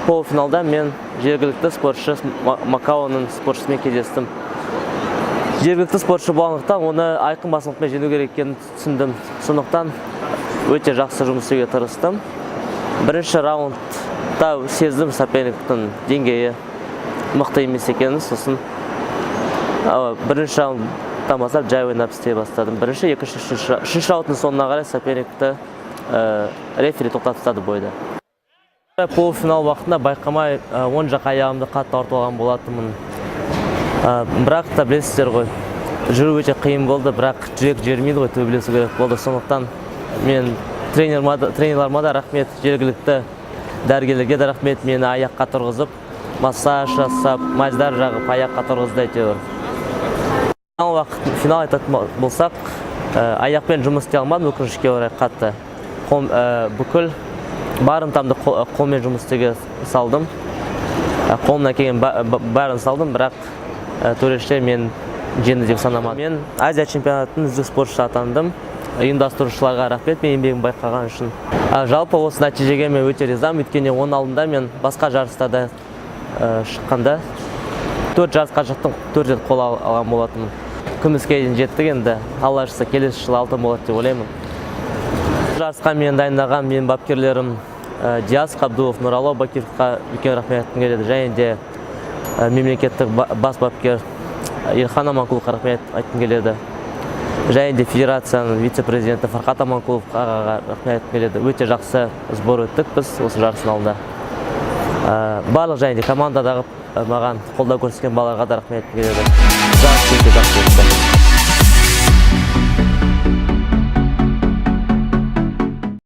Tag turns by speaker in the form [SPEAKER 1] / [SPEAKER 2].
[SPEAKER 1] полуфиналда мен жергілікті спортшы Макаоның спортшысымен кездестім. Жергілікті спортшы болғандықтан оны айқын басымдықпен жеңу керек екенін түсіндім. Сондықтан өте жақсы жұмыс істеуге тырыстым. Бірінші раундта сездім соперниктің деңгейі мықты емес екенін, сосын бірінші раундтан бастап жай ойнап істей бастадым. Бірінші, екінші, үшінші раундтың соңына қарай соперникті рефери тоқтатып тастады бойда. Полуфинал уақытында байқамай оң жақ аяғымды қатты ауыртып алған болатынмын. Бірақ та білесіздер ғой, жүру өте қиын болды, бірақ жүрек жермейді ғой, төбелесу керек болды. Сондықтан мен тренерларыма да рахмет, жергілікті дәрігерлерге де рахмет, мені аяққа тұрғызып, массаж жасап, мазьдар жағып, аяққа тұрғызды әйтеуір. Финал айтатын болсақ, аяқпен жұмыс істей алмадым, өкінішке орай қатты. Бүкіл барымтамды қолмен жұмыс істеуге салдым. Қолымнан келген бәрін салдым, бірақ төрешілер мен жеңді деп санамадым. Мен Азия Чемпионатының Үздік спортшысы атандым. Ұйымдастырушыларға рахмет, мен еңбегімді байқаған үшін. Жалпы осы нәтижеге мен өте ризамын, өйткені оның алдында мен басқа жарыстарда шыққанда 4 жарысқа шықтым, 4 рет қол алған болатынмын. Күміске дейін жеттік, енді Алла жазса келесі жылы алтын болады деп ойлаймын. Жарысқа мен дайындаған менің бапкерлерім Диас Қабдуов, Нұралы Бакировқа үлкен рахмет айтқым келеді, және де мемлекеттік бас бапкер Елхан Аманқұловқа рахмет айтқым келеді. Және де федерацияның вице-президенті Фархат Аманқұловқа рахмет айтқым келеді. Өте жақсы сбор өттік біз осы жарыстың алдында. Барлық және де командадағы маған қолдау көрсеткен балаларға да рахмет айтқым келеді. Жақсы өтті.